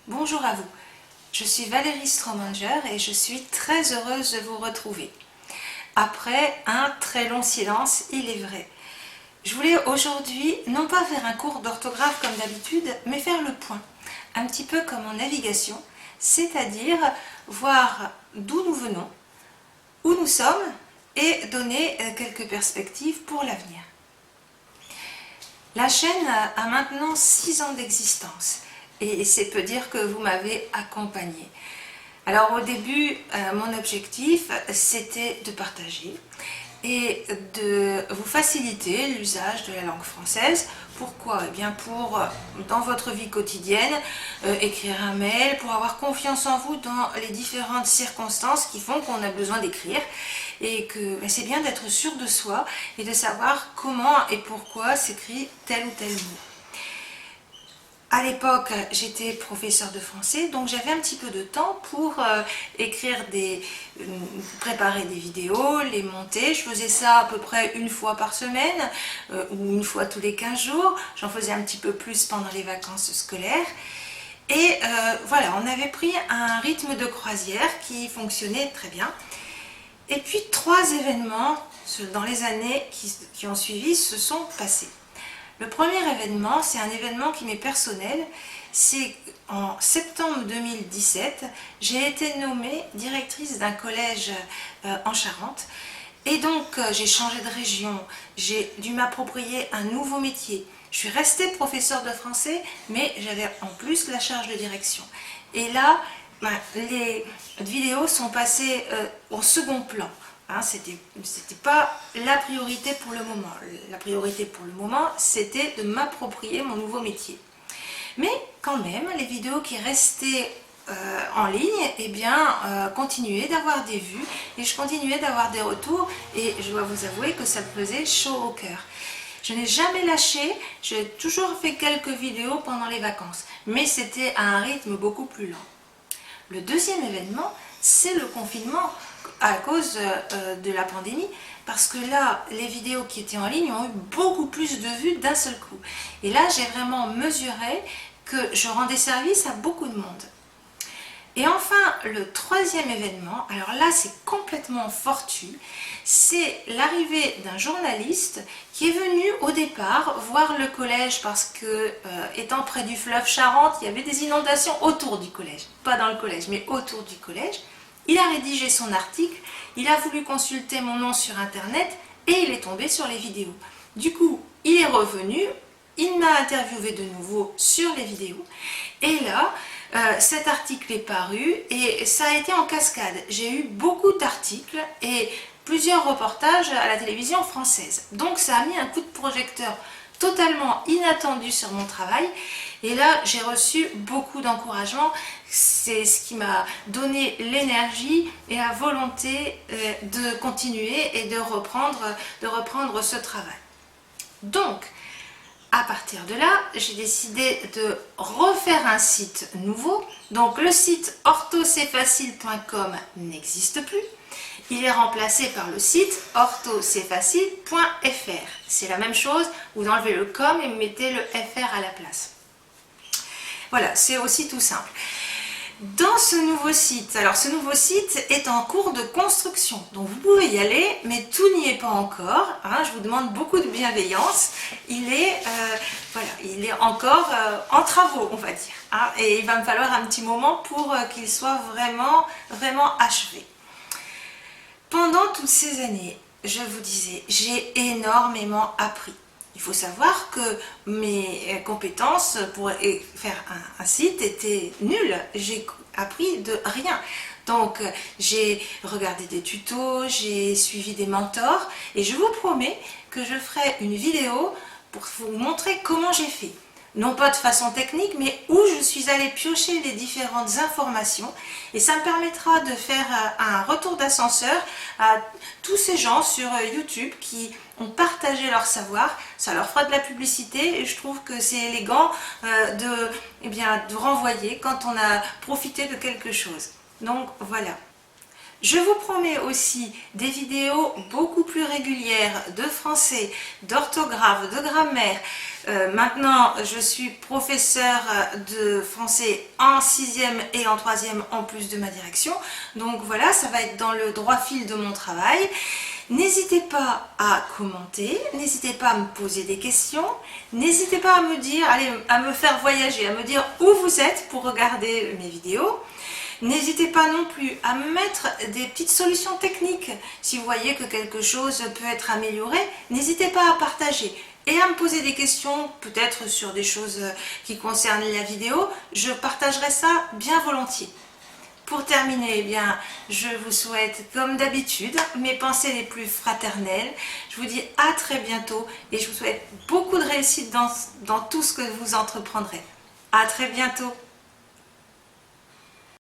Bonjour à vous, je suis Valérie Stromanger et je suis très heureuse de vous retrouver. Après un très long silence, il est vrai. Je voulais aujourd'hui non pas faire un cours d'orthographe comme d'habitude, mais faire le point, un petit peu comme en navigation, c'est-à-dire voir d'où nous venons, où nous sommes et donner quelques perspectives pour l'avenir. La chaîne a maintenant 6 ans d'existence et c'est peu dire que vous m'avez accompagnée. Alors au début, mon objectif c'était de partager et de vous faciliter l'usage de la langue française. Pourquoi? Eh bien pour, dans votre vie quotidienne, écrire un mail, pour avoir confiance en vous dans les différentes circonstances qui font qu'on a besoin d'écrire et que c'est bien d'être sûr de soi et de savoir comment et pourquoi s'écrit tel ou tel mot. À l'époque, j'étais professeure de français, donc j'avais un petit peu de temps pour préparer des vidéos, les monter. Je faisais ça à peu près une fois par semaine ou une fois tous les 15 jours. J'en faisais un petit peu plus pendant les vacances scolaires. Et voilà, on avait pris un rythme de croisière qui fonctionnait très bien. Et puis 3 événements dans les années qui ont suivi se sont passés. Le premier événement, c'est un événement qui m'est personnel, c'est en septembre 2017, j'ai été nommée directrice d'un collège en Charente et donc j'ai changé de région, j'ai dû m'approprier un nouveau métier. Je suis restée professeure de français, mais j'avais en plus la charge de direction. Et là, les vidéos sont passées au second plan. Hein, c'était pas la priorité pour le moment. La priorité pour le moment, c'était de m'approprier mon nouveau métier. Mais quand même, les vidéos qui restaient en ligne, eh bien, continuaient d'avoir des vues et je continuais d'avoir des retours et je dois vous avouer que ça me faisait chaud au cœur. Je n'ai jamais lâché, j'ai toujours fait quelques vidéos pendant les vacances, mais c'était à un rythme beaucoup plus lent. Le deuxième événement, c'est le confinement à cause de la pandémie, parce que là, les vidéos qui étaient en ligne ont eu beaucoup plus de vues d'un seul coup. Et là, j'ai vraiment mesuré que je rendais service à beaucoup de monde. Et enfin, le troisième événement, alors là, c'est complètement fortuit, c'est l'arrivée d'un journaliste qui est venu au départ voir le collège parce que, étant près du fleuve Charente, il y avait des inondations autour du collège. Pas dans le collège, mais autour du collège. Il a rédigé son article, il a voulu consulter mon nom sur internet et il est tombé sur les vidéos. Du coup, il est revenu, il m'a interviewé de nouveau sur les vidéos et là, cet article est paru et ça a été en cascade. J'ai eu beaucoup d'articles et plusieurs reportages à la télévision française. Donc ça a mis un coup de projecteur totalement inattendu sur mon travail et là j'ai reçu beaucoup d'encouragement. C'est ce qui m'a donné l'énergie et la volonté de continuer et de reprendre ce travail. Donc à partir de là, j'ai décidé de refaire un site nouveau. Donc le site orthocfacile.com n'existe plus. Il est remplacé par le site orthocfacile.fr. C'est la même chose, vous enlevez le com et mettez le fr à la place. Voilà, c'est aussi tout simple. Dans ce nouveau site, alors ce nouveau site est en cours de construction, donc vous pouvez y aller, mais tout n'y est pas encore, hein, je vous demande beaucoup de bienveillance, il est encore en travaux, on va dire, hein, et il va me falloir un petit moment pour qu'il soit vraiment achevé. Pendant toutes ces années, je vous disais, j'ai énormément appris. Il faut savoir que mes compétences pour faire un site étaient nulles. J'ai appris de rien. Donc j'ai regardé des tutos, j'ai suivi des mentors et je vous promets que je ferai une vidéo pour vous montrer comment j'ai fait. Non pas de façon technique, mais où je suis allée piocher les différentes informations et ça me permettra de faire un retour d'ascenseur à tous ces gens sur YouTube qui ont partagé leur savoir. Ça leur fera de la publicité et je trouve que c'est élégant de renvoyer quand on a profité de quelque chose. Donc voilà. Je vous promets aussi des vidéos beaucoup plus régulières de français, d'orthographe, de grammaire. Maintenant, je suis professeure de français en 6e et en 3e en plus de ma direction. Donc voilà, ça va être dans le droit fil de mon travail. N'hésitez pas à commenter, n'hésitez pas à me poser des questions, n'hésitez pas à me dire, allez, à me faire voyager, à me dire où vous êtes pour regarder mes vidéos. N'hésitez pas non plus à me mettre des petites solutions techniques. Si vous voyez que quelque chose peut être amélioré, n'hésitez pas à partager et à me poser des questions, peut-être sur des choses qui concernent la vidéo. Je partagerai ça bien volontiers. Pour terminer, eh bien, je vous souhaite, comme d'habitude, mes pensées les plus fraternelles. Je vous dis à très bientôt et je vous souhaite beaucoup de réussite dans tout ce que vous entreprendrez. À très bientôt.